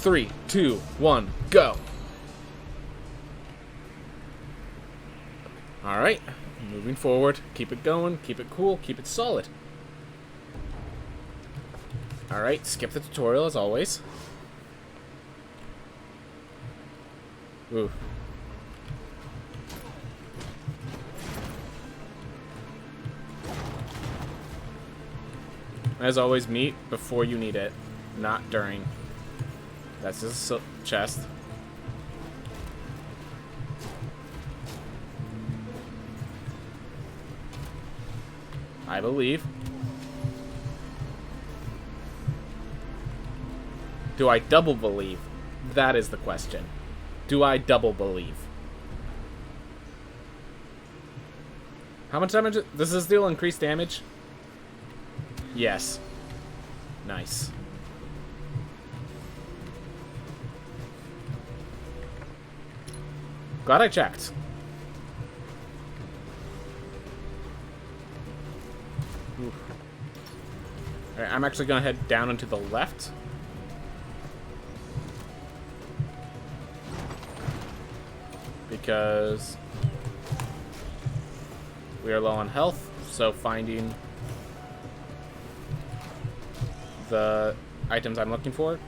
3, 2, 1, go. Alright, moving forward. Keep it going, keep it cool, keep it solid. Alright, skip the tutorial as always. Ooh. As always, meet before you need it, not during. That's just a chest. I believe. Do I double believe? That is the question. Do I double believe? How much damage? Does this deal increased damage? Yes. Nice. Glad I checked. Oof. Alright, I'm actually gonna head down and to the left. Because we are low on health, so finding the items I'm looking for.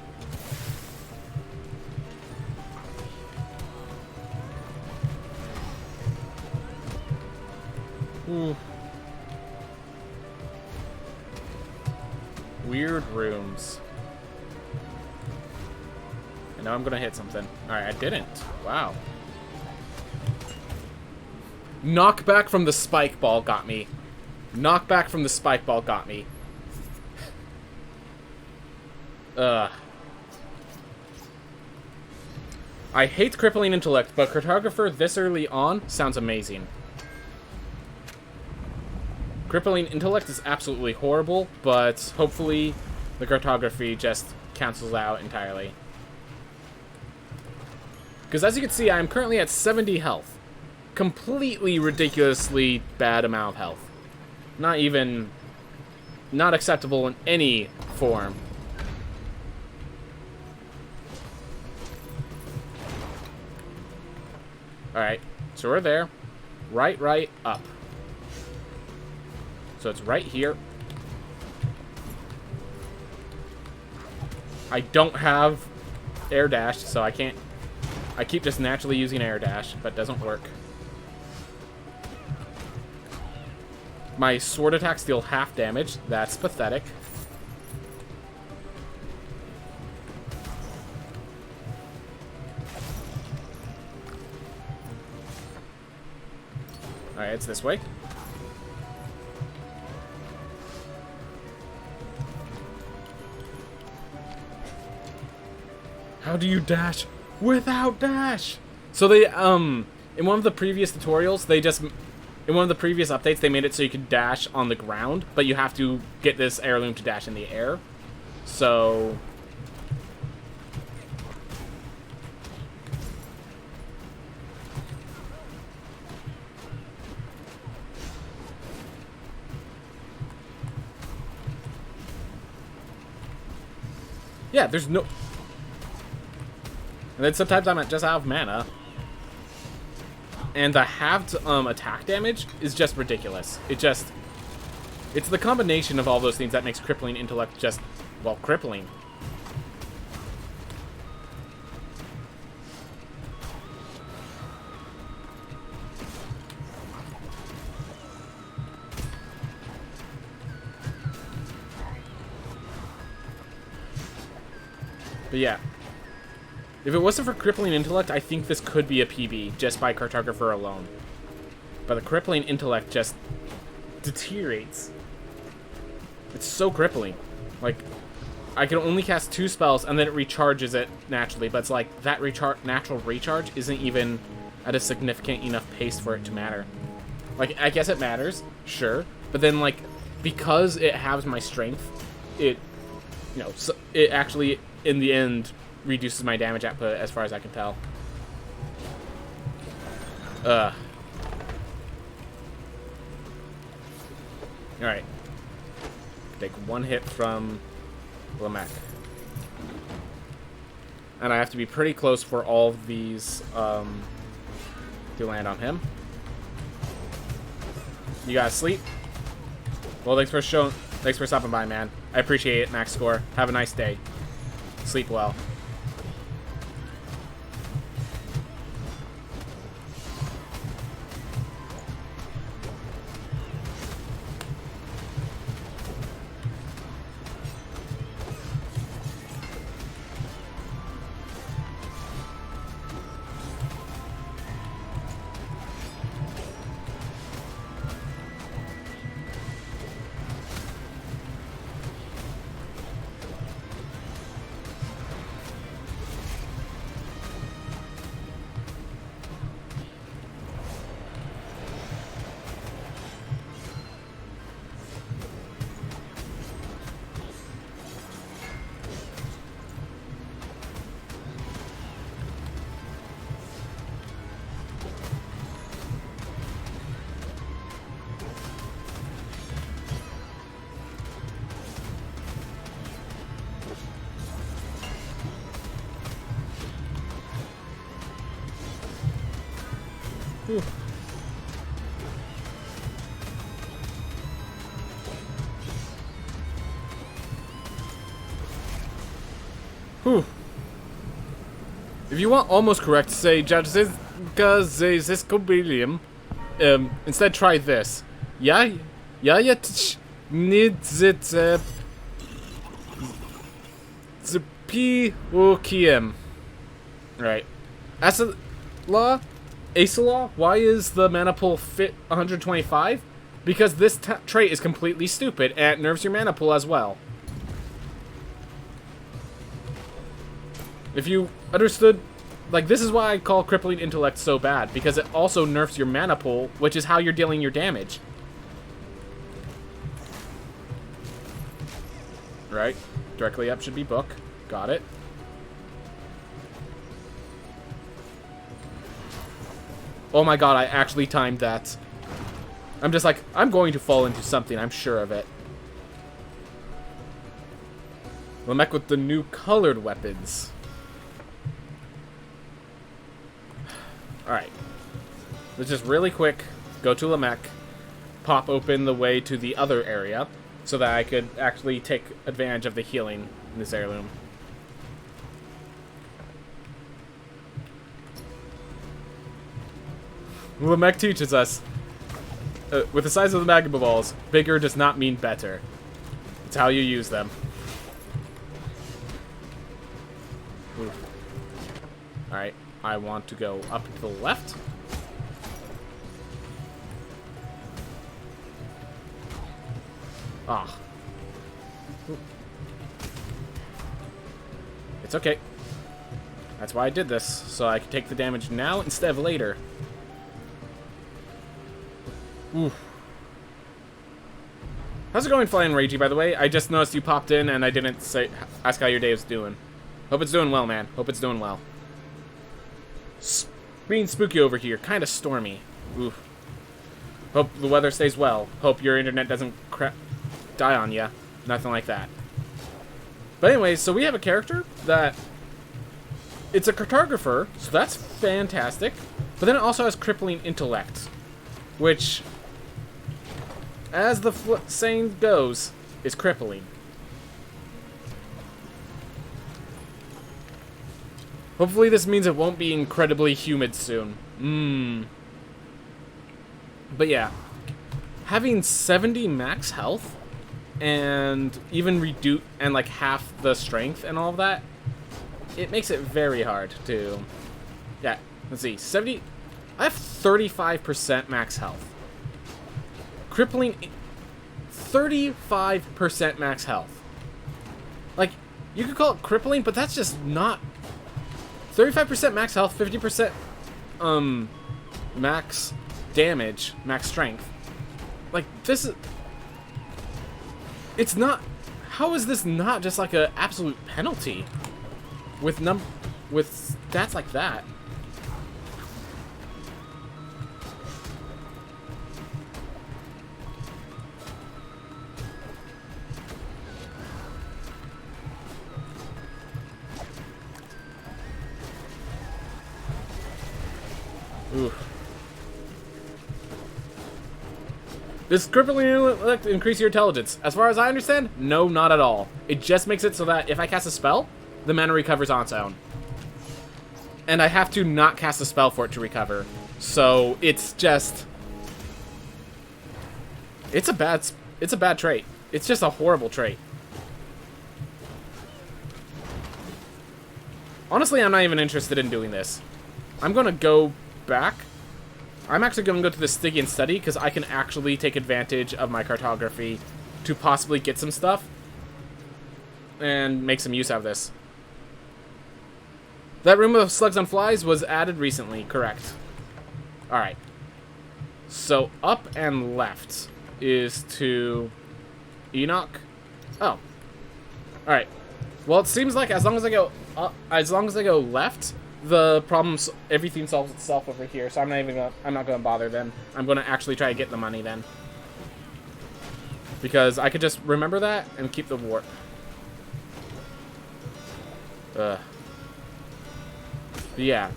Ooh. Weird rooms. I know I'm gonna hit something. Alright, I didn't. Wow. Knockback from the spike ball got me. Knockback from the spike ball got me. I hate Crippling Intellect, but Cartographer this early on sounds amazing. Crippling Intellect is absolutely horrible, but hopefully the cartography just cancels out entirely. Because as you can see, I am currently at 70 health. Completely ridiculously bad amount of health. Not acceptable in any form. Alright, so we're there. Right, up. So it's right here. I don't have air dash, so I can't. I keep just naturally using air dash, but it doesn't work. My sword attacks deal half damage. That's pathetic. Alright, it's this way. How do you dash without dash? So they, in one of the previous tutorials, in one of the previous updates, they made it so you could dash on the ground, but you have to get this heirloom to dash in the air. So... yeah, there's no... And then sometimes I'm just out of mana. And the halved attack damage is just ridiculous. It's the combination of all those things that makes Crippling Intellect just, well, crippling. But yeah. If it wasn't for Crippling Intellect, I think this could be a PB just by Cartographer alone. But the Crippling Intellect just deteriorates. It's so crippling. Like, I can only cast 2 spells and then it recharges it naturally, but it's like that natural recharge isn't even at a significant enough pace for it to matter. Like, I guess it matters, sure, but then like because it halves my strength, it, you know, so it actually in the end reduces my damage output as far as I can tell. Alright. Take 1 hit from Lamek. And I have to be pretty close for all of these to land on him. You guys sleep? Well, thanks for stopping by, man. I appreciate it, Max Score. Have a nice day. Sleep well. Whew. Whew. If you want almost correct, say Jessica Ziscobilium. Instead try this. Ja needs it Zipiokiem. Right. Acela, why is the mana pool fit 125? Because this trait is completely stupid and it nerfs your mana pool as well. If you understood, like, this is why I call Crippling Intellect so bad, because it also nerfs your mana pool, which is how you're dealing your damage. Right, directly up should be book. Got it. Oh my god, I actually timed that. I'm just like, I'm going to fall into something, I'm sure of it. Lamech with the new colored weapons. Alright. Let's just really quick go to Lamech, pop open the way to the other area, so that I could actually take advantage of the healing in this heirloom. Lamech teaches us, with the size of the magma balls, bigger does not mean better. It's how you use them. Alright, I want to go up to the left. Ah. It's okay. That's why I did this, so I can take the damage now instead of later. Oof. How's it going, Flying Ragey, by the way? I just noticed you popped in and I didn't ask how your day was doing. Hope it's doing well, man. Hope it's doing well. Being spooky over here. Kind of stormy. Oof. Hope the weather stays well. Hope your internet doesn't die on ya. Nothing like that. But anyways, so we have a character that... It's a cartographer, so that's fantastic. But then it also has Crippling Intellect, which... as the saying goes, is crippling. Hopefully this means it won't be incredibly humid soon. But yeah, having 70 max health and even reduce and like half the strength and all of that, it makes it very hard to... Yeah, let's see, 70... I have 35% max health. Crippling 35% max health. Like, you could call it crippling, but that's just not 35% max health, 50% max damage, max strength. Like, this is... It's not... How is this not just like an absolute penalty with stats like that? Oof. Does Crippling Intellect increase your intelligence? As far as I understand, no, not at all. It just makes it so that if I cast a spell, the mana recovers on its own. And I have to not cast a spell for it to recover. So it's just... It's a bad trait. It's just a horrible trait. Honestly, I'm not even interested in doing this. I'm going to go back. I'm actually going to go to the Stygian Study because I can actually take advantage of my cartography to possibly get some stuff and make some use out of this. That room of slugs on flies was added recently, correct. Alright. So up and left is to Enoch. Oh. Alright. Well, it seems like as long as I go left, the problems, everything solves itself over here, so I'm not gonna bother then. I'm gonna actually try to get the money then. Because I could just remember that and keep the warp. But yeah.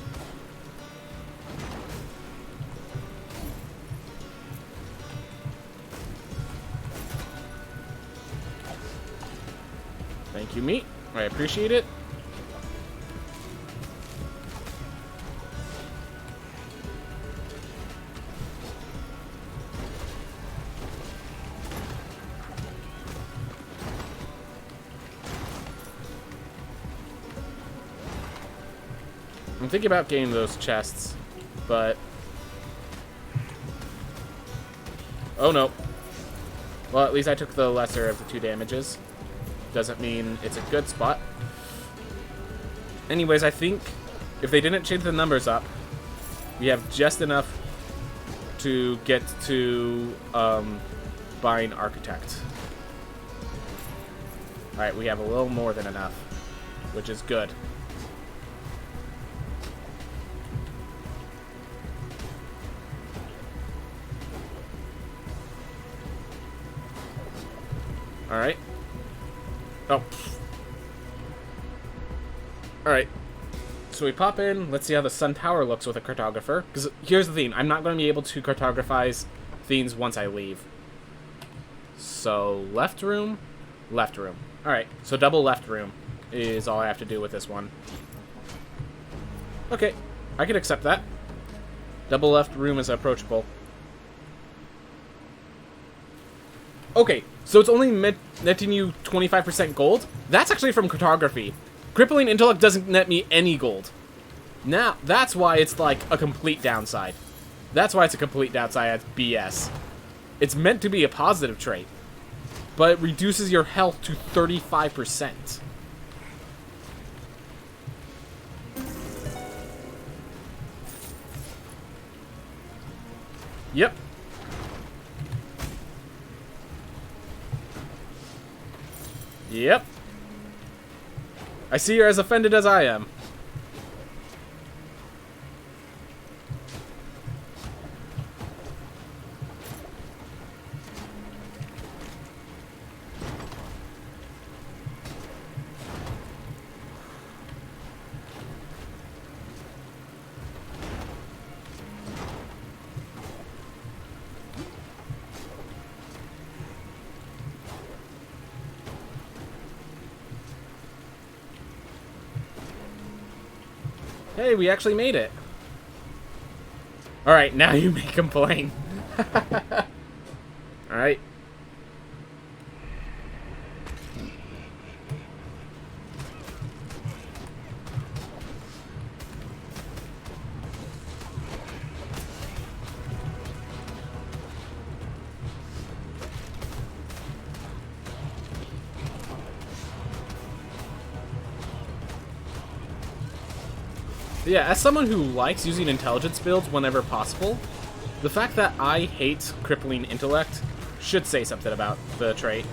Thank you, meat. I appreciate it. I'm thinking about getting those chests, but... Oh, no. Well, at least I took the lesser of the 2 damages. Doesn't mean it's a good spot. Anyways, I think if they didn't change the numbers up, we have just enough to get to buying Architect. Alright, we have a little more than enough, which is good. Alright. Oh. Alright. So we pop in. Let's see how the Sun Tower looks with a cartographer. Because here's the thing. I'm not going to be able to cartographize things once I leave. So left room. Left room. Alright. So double left room is all I have to do with this one. Okay. I can accept that. Double left room is approachable. Okay, so it's only netting you 25% gold? That's actually from cartography. Crippling Intellect doesn't net me any gold. Now, that's why it's like a complete downside. That's why it's a complete downside. That's BS. It's meant to be a positive trait, but it reduces your health to 35%. Yep. Yep. I see you're as offended as I am. Hey, we actually made it. Alright, now you may complain. Alright. Yeah, as someone who likes using intelligence builds whenever possible, the fact that I hate Crippling Intellect should say something about the trait.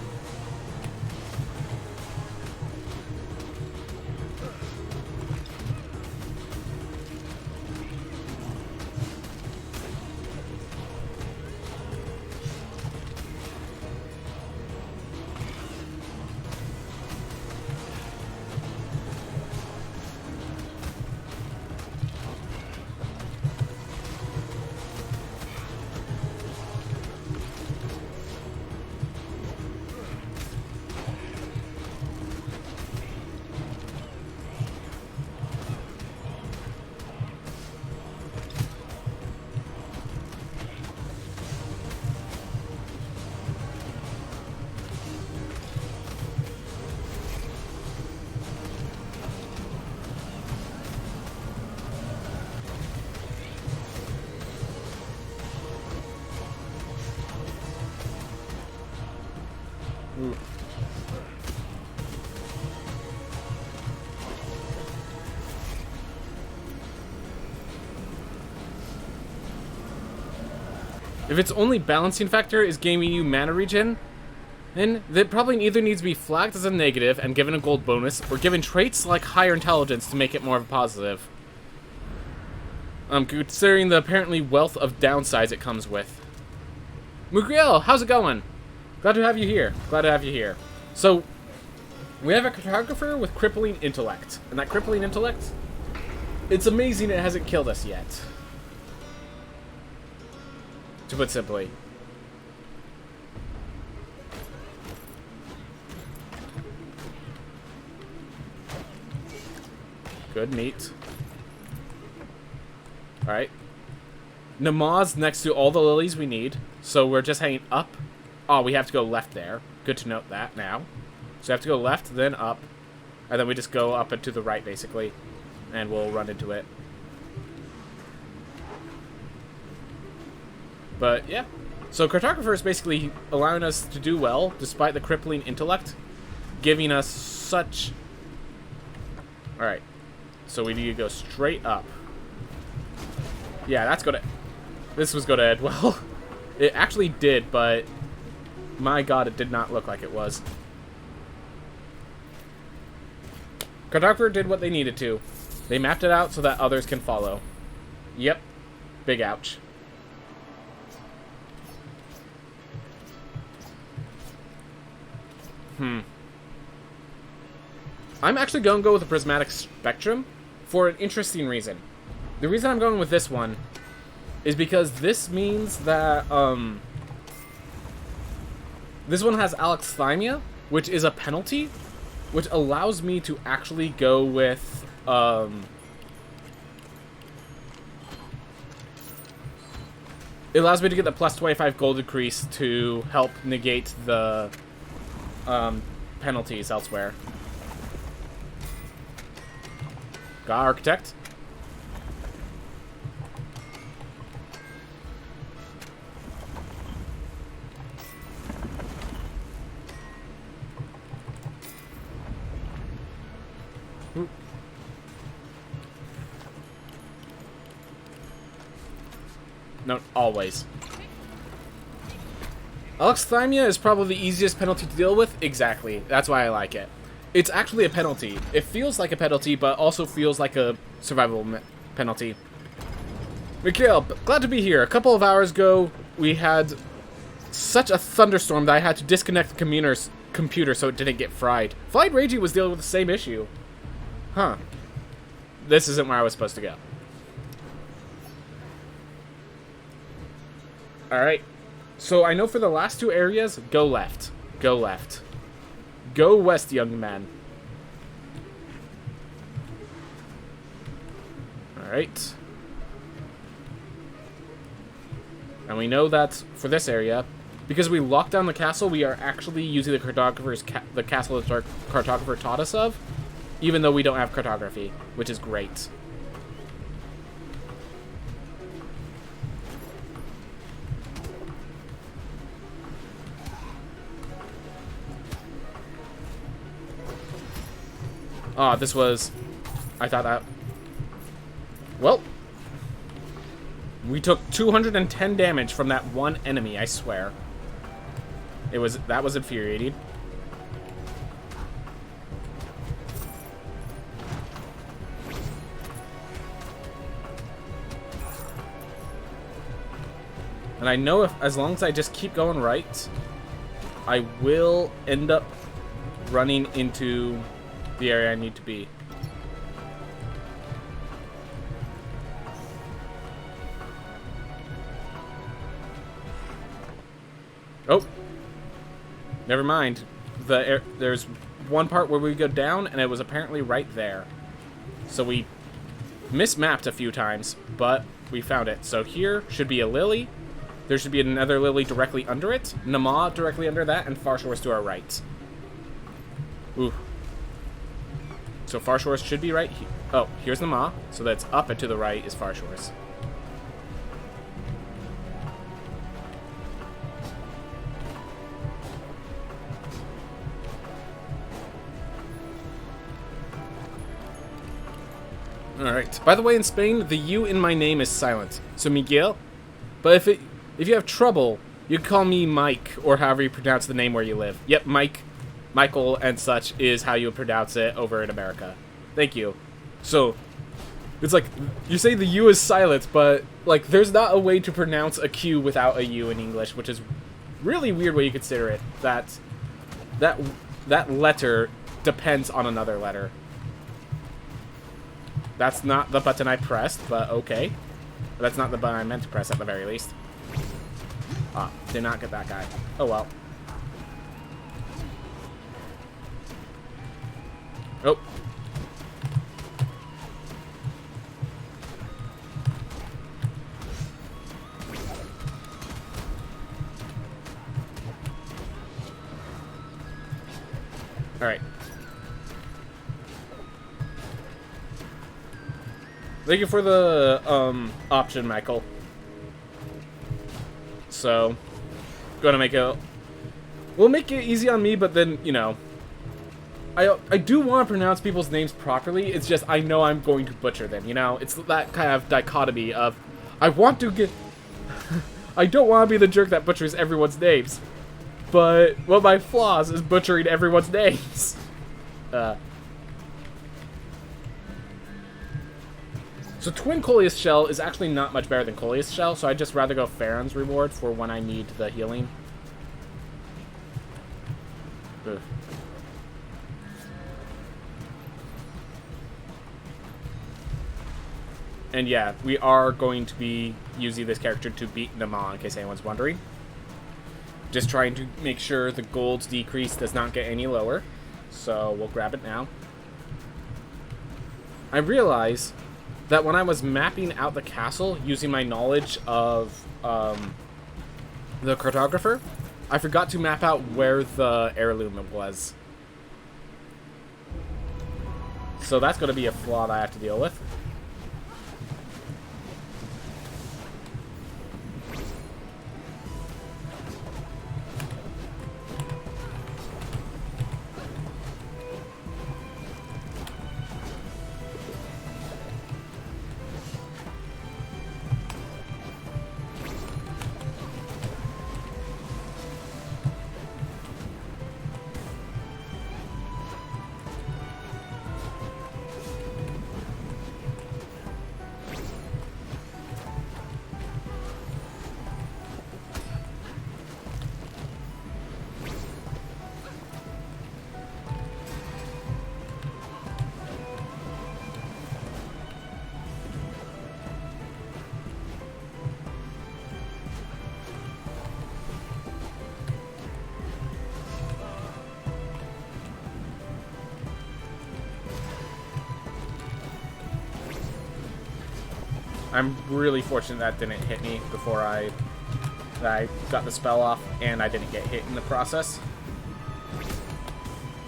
If its only balancing factor is giving you mana regen, then that probably either needs to be flagged as a negative and given a gold bonus, or given traits like higher intelligence to make it more of a positive. Considering the apparently wealth of downsides it comes with. Mugriel, how's it going? Glad to have you here. Glad to have you here. So, we have a cartographer with Crippling Intellect. And that Crippling Intellect, it's amazing it hasn't killed us yet. To put simply. Good meat. Alright. Namaz next to all the lilies we need. So we're just heading up. Oh, we have to go left there. Good to note that now. So we have to go left, then up. And then we just go up and to the right, basically. And we'll run into it. But, yeah. So Cartographer is basically allowing us to do well, despite the Crippling Intellect. Giving us such... Alright. So we need to go straight up. Yeah, that's gonna... This was gonna end well. It actually did, but... My god, it did not look like it was. Cartographer did what they needed to. They mapped it out so that others can follow. Yep. Big ouch. I'm actually going to go with a Prismatic Spectrum for an interesting reason. The reason I'm going with this one is because this means that, this one has Alexithymia, which is a penalty, which allows me to actually go with, it allows me to get the plus 25 gold decrease to help negate the, penalties elsewhere. Got Architect. No, always. Alexithymia is probably the easiest penalty to deal with. Exactly. That's why I like it. It's actually a penalty. It feels like a penalty, but also feels like a survival penalty. Mikhail, glad to be here. A couple of hours ago, we had such a thunderstorm that I had to disconnect the computer so it didn't get fried. Flight Ragey was dealing with the same issue. Huh. This isn't where I was supposed to go. Alright. So I know for the last two areas, go left. Go left. Go west, young man. Alright. And we know that for this area, because we locked down the castle, we are actually using the cartographer's the castle that our cartographer taught us of, even though we don't have cartography, which is great. Ah, this was... I thought that... Well. We took 210 damage from that one enemy, I swear. That was infuriating. And I know as long as I just keep going right, I will end up running into the area I need to be. Oh, never mind. There's one part where we go down, and it was apparently right there. So we mismapped a few times, but we found it. So here should be a lily. There should be another lily directly under it. Nama directly under that, and Far Shores to our right. Ooh. So Far Shores should be right here. Oh, here's Nama. So that's up and to the right is Far Shores. Alright. By the way, in Spain, the U in my name is silent. So Miguel. But If you have trouble, you can call me Mike, or however you pronounce the name where you live. Yep, Mike, Michael, and such is how you pronounce it over in America. Thank you. So, it's like, you say the U is silent, but, like, there's not a way to pronounce a Q without a U in English, which is really weird way you consider it. That letter depends on another letter. That's not the button I pressed, but okay. But that's not the button I meant to press at the very least. Ah, did not get that guy. Oh well. Oh. Alright. Thank you for the, option, Michael. So, gonna make it... We'll make it easy on me, but then, you know... I do want to pronounce people's names properly, it's just I know I'm going to butcher them, you know? It's that kind of dichotomy of... I want to get... I don't want to be the jerk that butchers everyone's names. But one of my flaws is butchering everyone's names. So Twin Coleus Shell is actually not much better than Coleus Shell, so I'd just rather go Farron's Reward for when I need the healing. Ugh. And yeah, we are going to be using this character to beat Nama, in case anyone's wondering. Just trying to make sure the gold's decrease does not get any lower. So we'll grab it now. I realize that when I was mapping out the castle using my knowledge of the cartographer, I forgot to map out where the heirloom was. So that's going to be a flaw that I have to deal with. I'm really fortunate that didn't hit me before I got the spell off, and I didn't get hit in the process.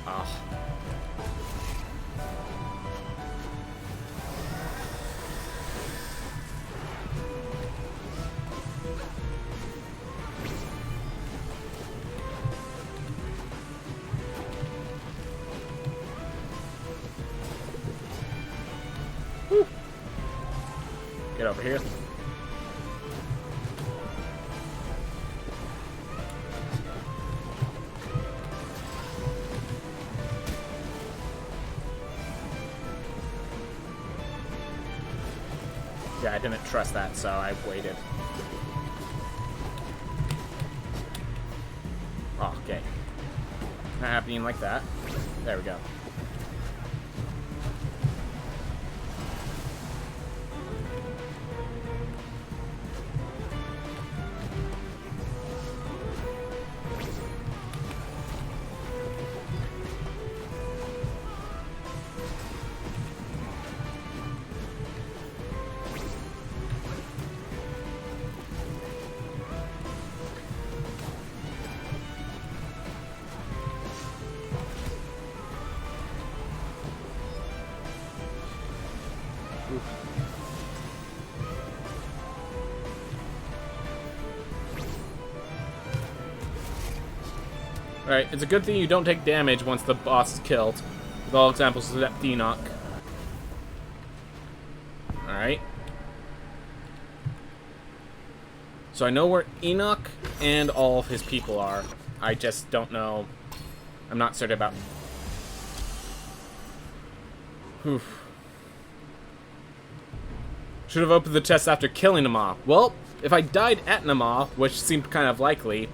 Ah. Whew. Get over here. Yeah, I didn't trust that, so I waited. Oh, okay. Not happening like that. There we go. Alright, it's a good thing you don't take damage once the boss is killed. With all examples of that Enoch. Alright. So I know where Enoch and all of his people are. I just don't know. I'm not certain about... Oof. Should have opened the chest after killing Nama. Well, if I died at Nama, which seemed kind of likely,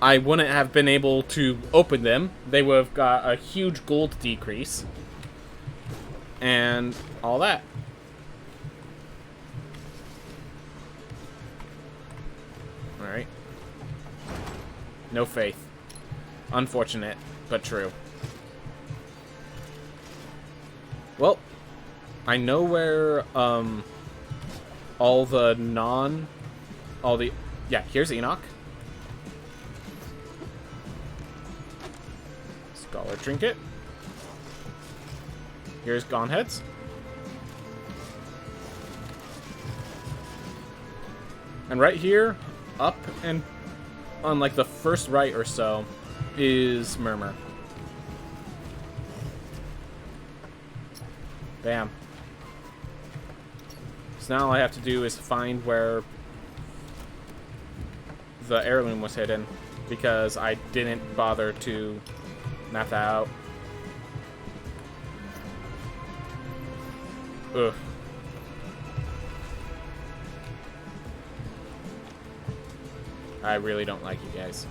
I wouldn't have been able to open them. They would have got a huge gold decrease. And all that. Alright. No faith. Unfortunate, but true. Well, I know where, yeah, here's Enoch. Scholar Trinket. Here's Goneheads. And right here, up and on like the first right or so, is Murmur. Bam. So now all I have to do is find where the heirloom was hidden, because I didn't bother to map that out. Ugh. I really don't like you guys.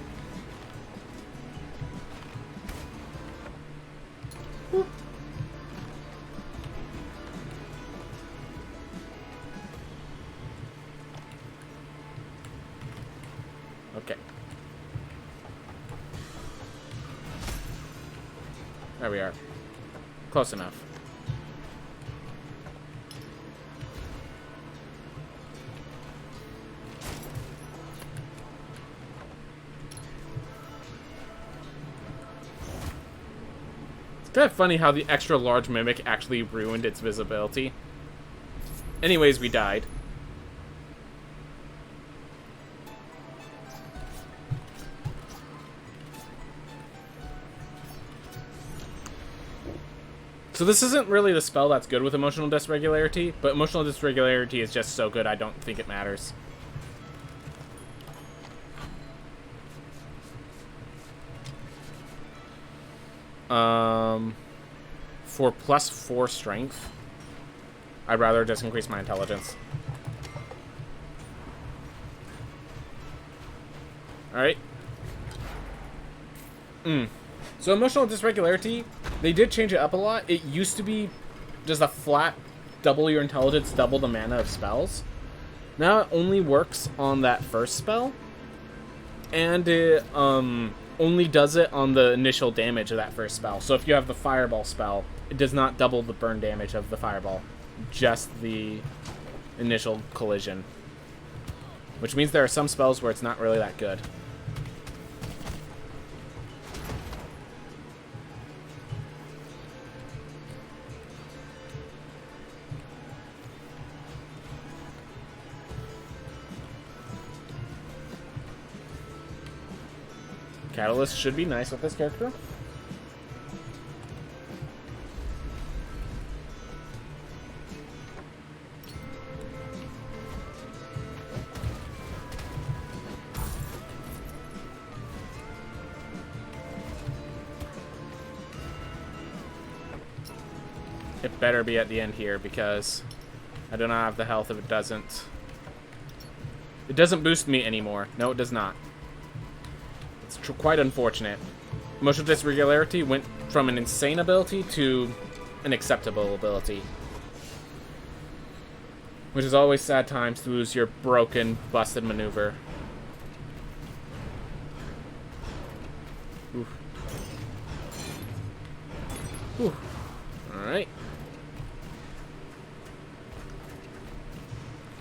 Whew. Okay. There we are. Close enough. It's kind of funny how the extra large mimic actually ruined its visibility. Anyways, we died. So this isn't really the spell that's good with emotional dysregularity, but emotional dysregularity is just so good I don't think it matters. For +4 strength, I'd rather just increase my intelligence. Alright. So emotional dysregularity, they did change it up a lot. It used to be just a flat double your intelligence, double the mana of spells. Now it only works on that first spell. And it only does it on the initial damage of that first spell. So if you have the fireball spell, it does not double the burn damage of the fireball. Just the initial collision. Which means there are some spells where it's not really that good. Catalyst should be nice with this character. It better be at the end here, because I do not have the health if it doesn't. It doesn't boost me anymore. No, it does not. It's quite unfortunate. Emotional dysregularity went from an insane ability to an acceptable ability. Which is always sad times to lose your broken, busted maneuver. Oof. Oof. Alright.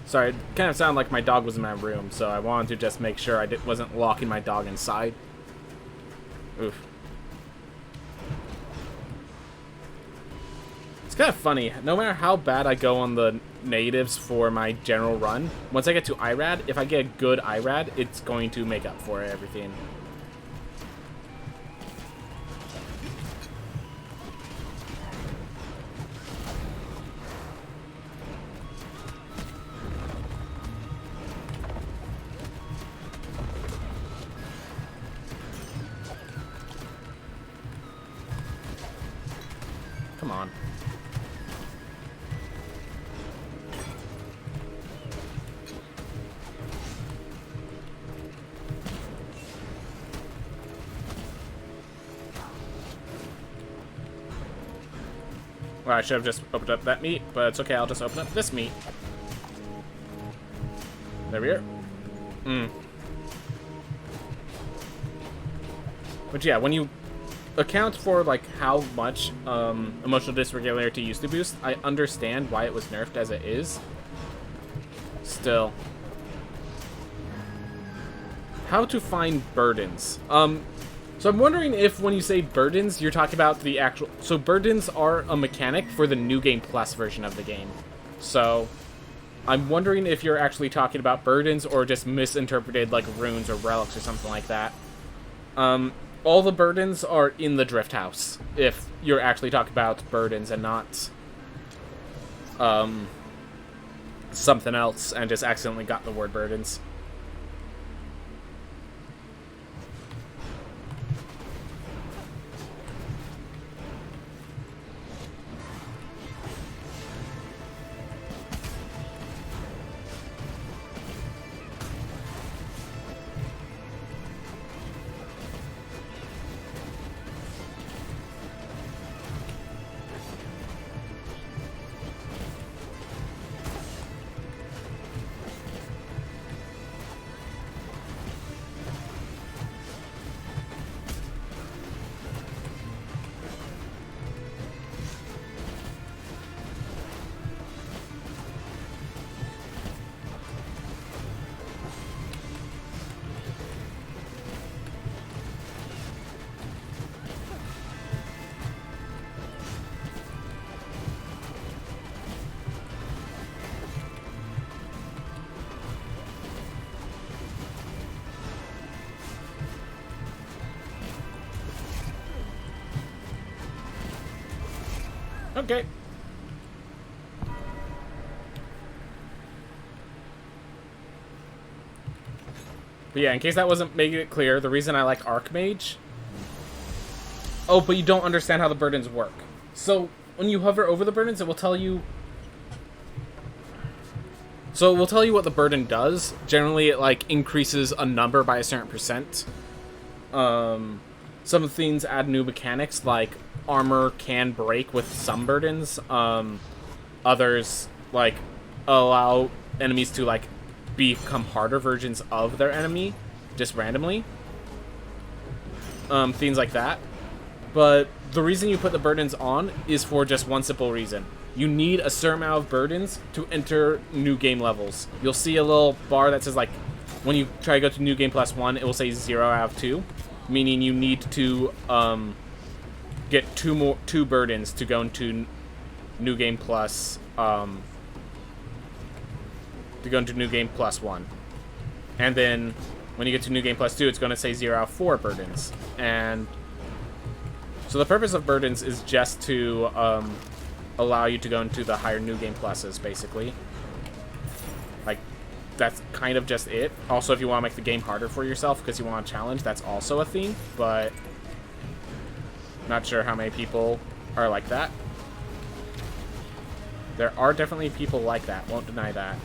Sorry, it kind of sounded like my dog was in my room, so I wanted to just make sure I wasn't locking my dog inside. Oof. It's kind of funny. No matter how bad I go on the natives for my general run, once I get to IRAD, if I get a good IRAD, it's going to make up for everything. Well, I should have just opened up that meat, but it's okay. I'll just open up this meat. There we are. But yeah, when you account for like how much emotional dysregularity used to boost, I understand why it was nerfed as it is. Still. How to find burdens. So I'm wondering if when you say burdens, you're talking about the actual... So burdens are a mechanic for the New Game Plus version of the game. So I'm wondering if you're actually talking about burdens or just misinterpreted like runes or relics or something like that. All the burdens are in the Drift House, if you're actually talking about burdens and not something else and just accidentally got the word burdens. Okay. But yeah, in case that wasn't making it clear, the reason I like Archmage... Oh, but you don't understand how the burdens work. So, when you hover over the burdens, it will tell you... So, it will tell you what the burden does. Generally, it, like, increases a number by a certain percent. Some things add new mechanics, like armor can break with some burdens. Others, like, allow enemies to, like, become harder versions of their enemy, just randomly. Things like that. But the reason you put the burdens on is for just one simple reason. You need a certain amount of burdens to enter new game levels. You'll see a little bar that says, like, when you try to go to New Game Plus 1, it will say 0 out of 2. Meaning you need to get two burdens to go into New Game Plus New Game Plus 1. And then when you get to New Game Plus 2, it's going to say 0 out of 4 burdens. And so the purpose of burdens is just to allow you to go into the higher New Game Pluses, basically. Like, that's kind of just it. Also, if you want to make the game harder for yourself because you want a challenge, that's also a thing, but not sure how many people are like that. There are definitely people like that, won't deny that.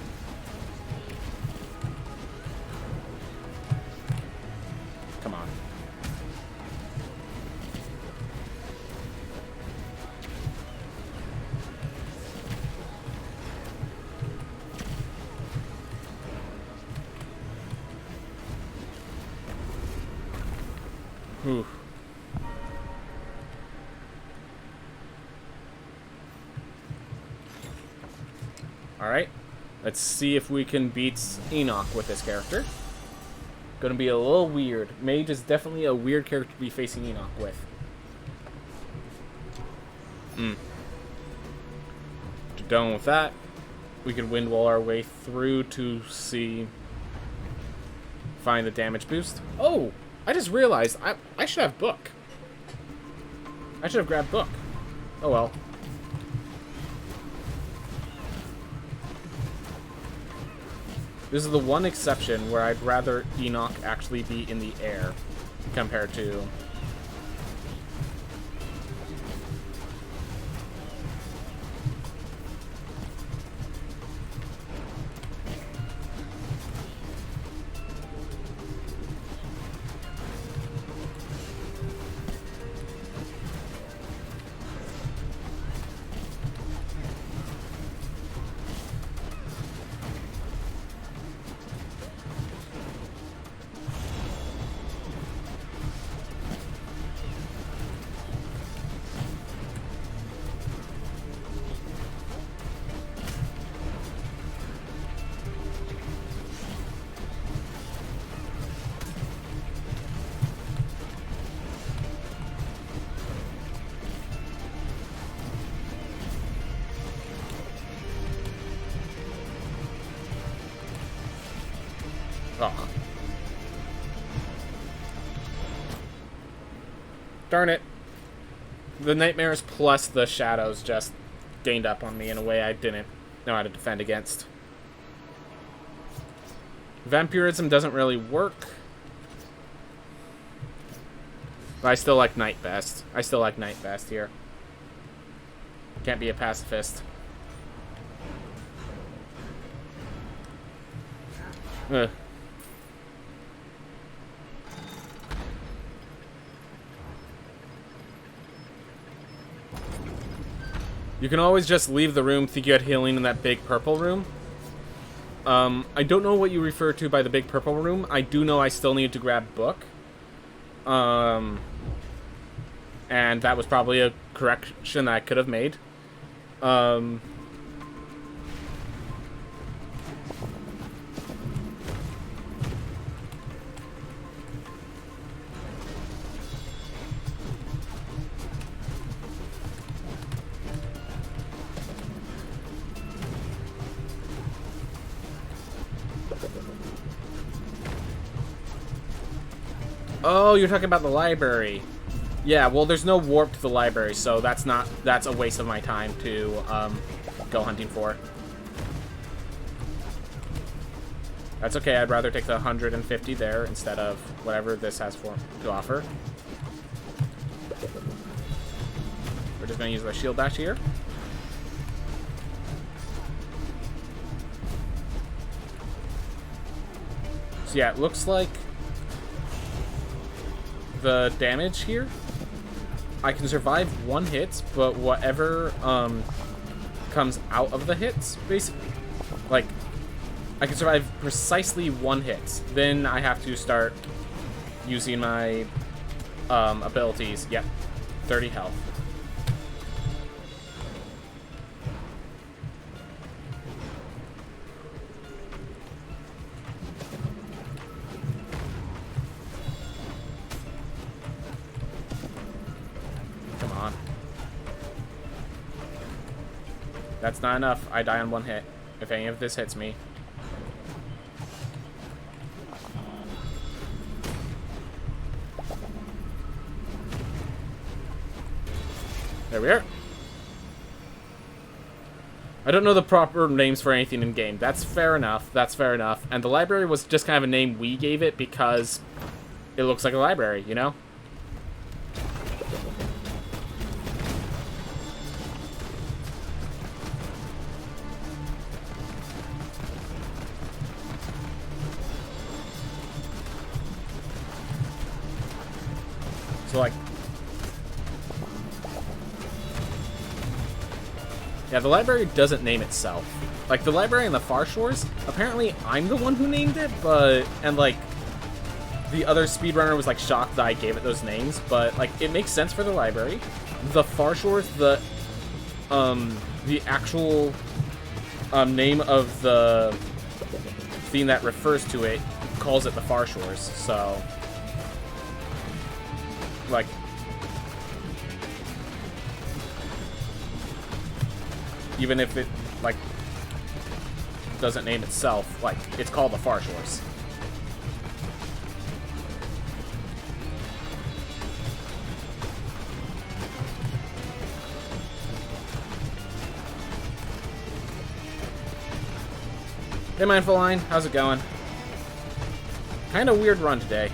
Come on. Ooh. Alright. Let's see if we can beat Enoch with this character. Gonna be a little weird. Mage is definitely a weird character to be facing Enoch with. Done with that. We can windwall our way through to find the damage boost. Oh! I just realized I should have book. I should have grabbed book. Oh well. This is the one exception where I'd rather Enoch actually be in the air compared to... Oh. Darn it. The nightmares plus the shadows just gained up on me in a way I didn't know how to defend against. Vampirism doesn't really work. But I still like night best. I still like night best here. Can't be a pacifist. Ugh. You can always just leave the room, think you had healing in that big purple room. I don't know what you refer to by the big purple room. I do know I still need to grab book. And that was probably a correction that I could have made. Oh, you're talking about the library. Yeah, well, there's no warp to the library, so that's a waste of my time to go hunting for. That's okay, I'd rather take the 150 there instead of whatever this has to offer. We're just going to use the shield dash here. So yeah, it looks like the damage here, I can survive one hit, but whatever comes out of the hits, basically, like, I can survive precisely one hit. Then I have to start using my abilities. Yep, 30 health. That's not enough. I die on one hit. If any of this hits me. There we are. I don't know the proper names for anything in game. That's fair enough. That's fair enough. And the library was just kind of a name we gave it because it looks like a library, you know? So, like, yeah, the library doesn't name itself. Like, the library in the Far Shores, apparently I'm the one who named it, but, and, like, the other speedrunner was, like, shocked that I gave it those names, but, like, it makes sense for the library. The Far Shores, the actual, name of the thing that refers to it calls it the Far Shores, so, like, even if it, like, doesn't name itself, like, it's called the Far Shores. Hey, Mindful Line, how's it going? Kind of weird run today.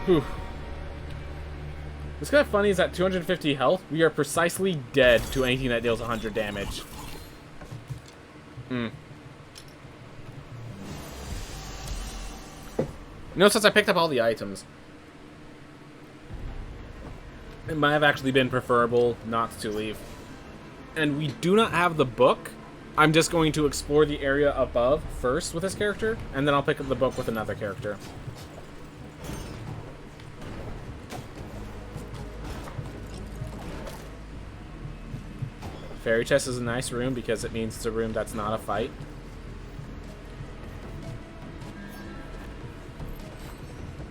Whew. What's kind of funny is that 250 health, we are precisely dead to anything that deals 100 damage. You know, since I picked up all the items, it might have actually been preferable not to leave. And we do not have the book. I'm just going to explore the area above first with this character, and then I'll pick up the book with another character. Fairy chest is a nice room because it means it's a room that's not a fight.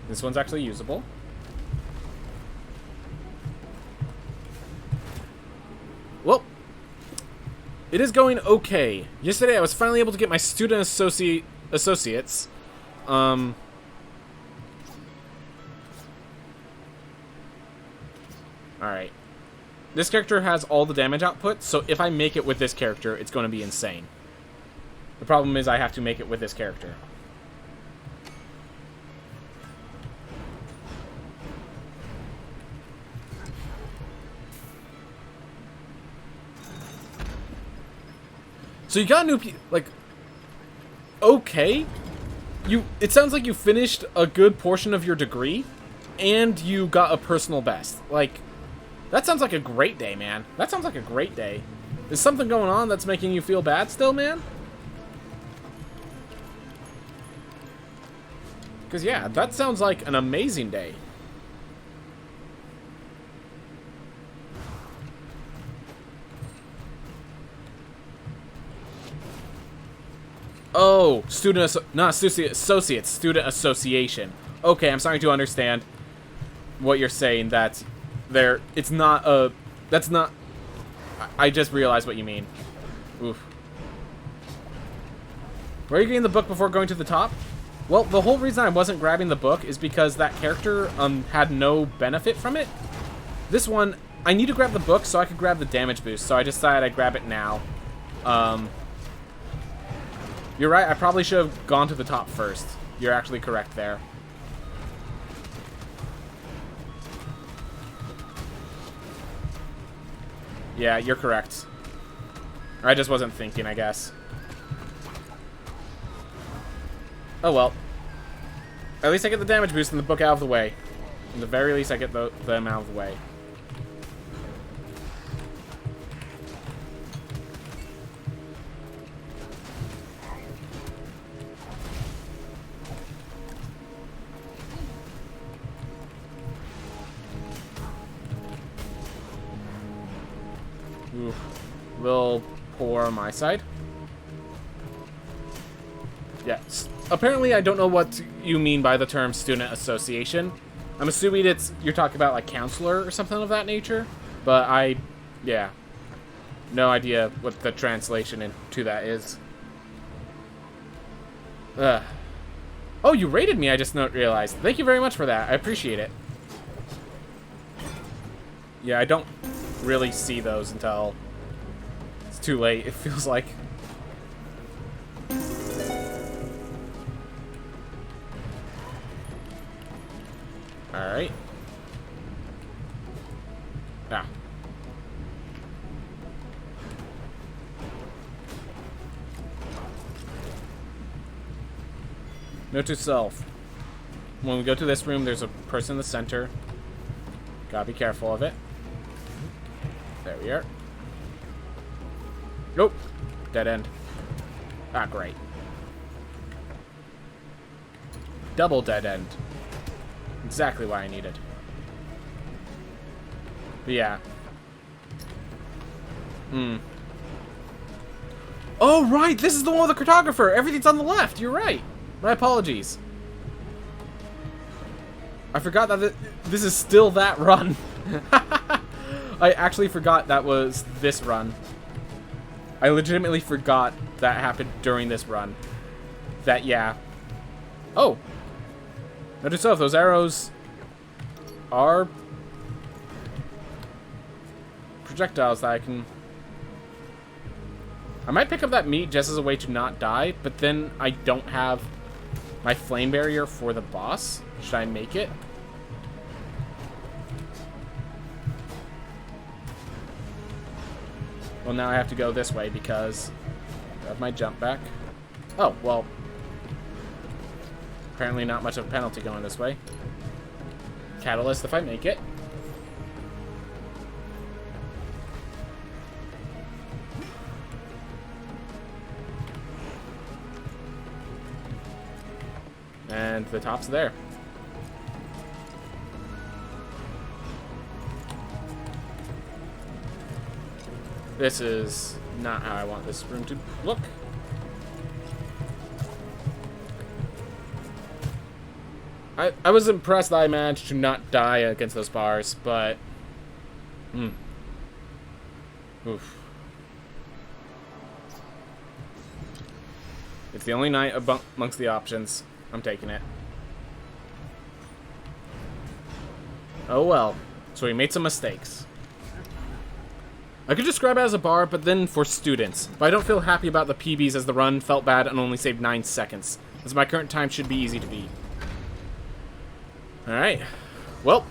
This one's actually usable. It is going okay. Yesterday I was finally able to get my student associates. Alright. This character has all the damage output, so if I make it with this character, it's going to be insane. The problem is I have to make it with this character. So you got a new, like, okay. It sounds like you finished a good portion of your degree, and you got a personal best. Like, that sounds like a great day, man. That sounds like a great day. Is something going on that's making you feel bad still, man? Because, yeah, that sounds like an amazing day. Oh, not associates, student association. Okay, I'm starting to understand what you're saying. That it's not a, that's not, I just realized what you mean. Oof. Were you getting the book before going to the top? Well, the whole reason I wasn't grabbing the book is because that character had no benefit from it. This one, I need to grab the book so I could grab the damage boost, so I decided I'd grab it now. You're right, I probably should have gone to the top first. You're actually correct there. Yeah, you're correct. I just wasn't thinking, I guess. Oh well. At least I get the damage boost and the book out of the way. At the very least, I get them out of the way. Oof. Little poor on my side. Yes. Apparently, I don't know what you mean by the term student association. I'm assuming you're talking about like counselor or something of that nature. But yeah, no idea what the translation into that is. Oh, you rated me, I just not realized. Thank you very much for that. I appreciate it. Yeah, I don't really see those until it's too late, it feels like. Alright. Ah. Note to self. When we go to this room, there's a person in the center. Gotta be careful of it. There we are. Nope. Dead end. Ah, great. Double dead end. Exactly what I needed. But yeah. Oh, right! This is the one with the cartographer! Everything's on the left! You're right! My apologies. I forgot that this is still that run. I actually forgot that was this run. I legitimately forgot that happened during this run. That, yeah. Oh! Notice so, if those arrows are projectiles that I can... I might pick up that meat just as a way to not die, but then I don't have my flame barrier for the boss. Should I make it? Well, now I have to go this way because of my jump back. Oh, well. Apparently not much of a penalty going this way. Catalyst if I make it. And the top's there. This is not how I want this room to look. I was impressed that I managed to not die against those bars, but... Oof. It's the only knight amongst the options. I'm taking it. Oh well. So we made some mistakes. I could describe it as a bar, but then for students. But I don't feel happy about the PBs as the run felt bad and only saved 9 seconds. As my current time should be easy to beat. Alright. Well,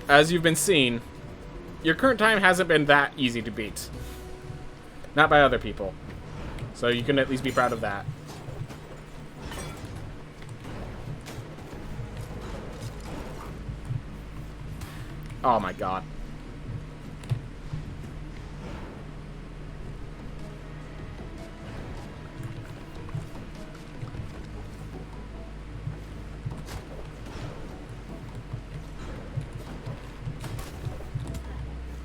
as you've been seeing, your current time hasn't been that easy to beat. Not by other people. So you can at least be proud of that. Oh my god.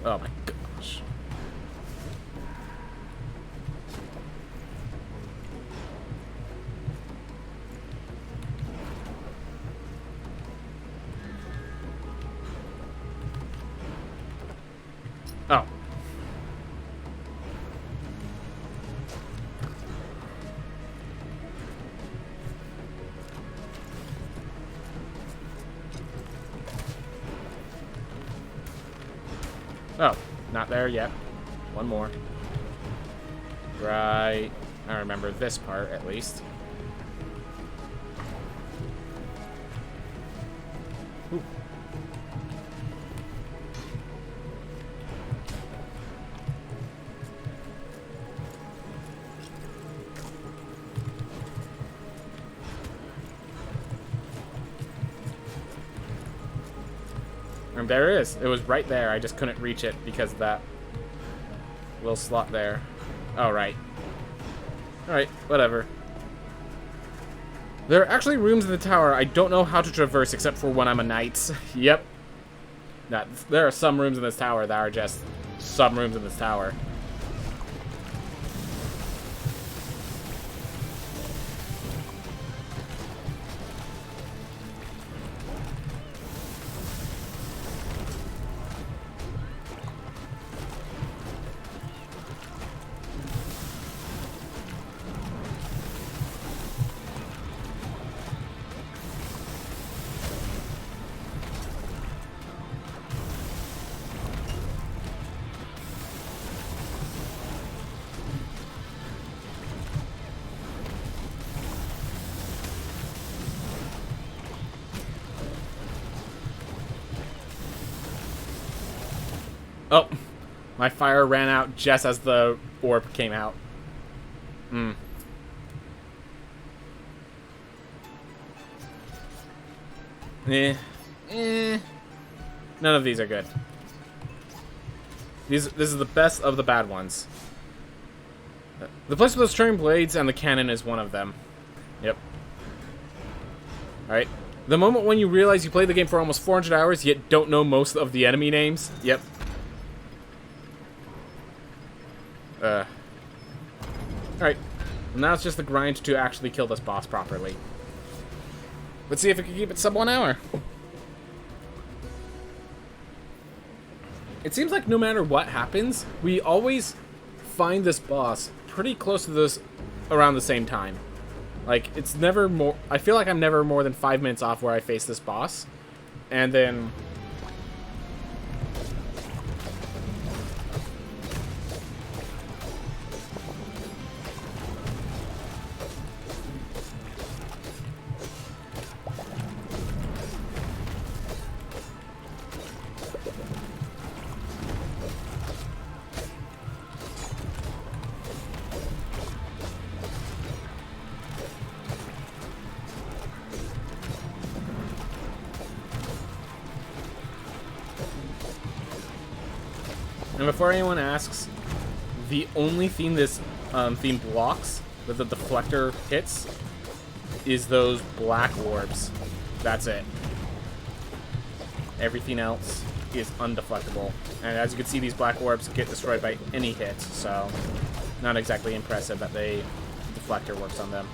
Oh my gosh. Oh. Oh, not there yet. One more. Right. I remember this part, at least. Ooh. And there it is. It was right there. I just couldn't reach it because of that little slot there. Oh, right. Alright, whatever. There are actually rooms in the tower I don't know how to traverse except for when I'm a knight. Yep. There are some rooms in this tower that are just some rooms in this tower. Oh, my fire ran out just as the orb came out. Hmm. None of these are good. This is the best of the bad ones. The place with those turning blades and the cannon is one of them. Yep. Alright. The moment when you realize you played the game for almost 400 hours, yet don't know most of the enemy names. Yep. Alright. Now it's just the grind to actually kill this boss properly. Let's see if we can keep it sub 1 hour. It seems like no matter what happens, we always find this boss pretty close to this around the same time. Like, it's never more... I feel like I'm never more than 5 minutes off where I face this boss. And then... And before anyone asks, the only thing this theme blocks, that the deflector hits, is those black orbs. That's it. Everything else is undeflectable. And as you can see, these black orbs get destroyed by any hit, so not exactly impressive that the deflector works on them.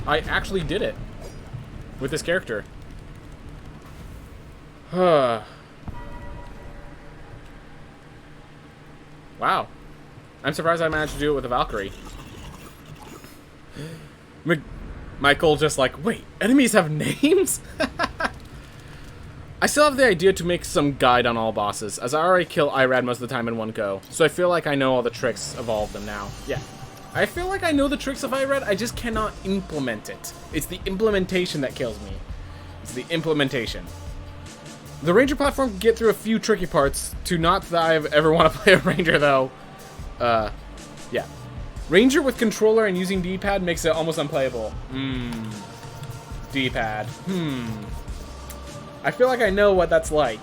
I actually did it with this character. Wow. I'm surprised I managed to do it with a Valkyrie. Michael just like, wait, enemies have names? I still have the idea to make some guide on all bosses, as I already kill Irad most of the time in one go, so I feel like I know all the tricks of all of them now. Yeah. I feel like I know the tricks of Irad, I just cannot implement it. It's the implementation that kills me. It's the implementation. The Ranger platform can get through a few tricky parts, to not that I ever want to play a Ranger, though. Yeah. Ranger with controller and using D-pad makes it almost unplayable. D-pad. I feel like I know what that's like.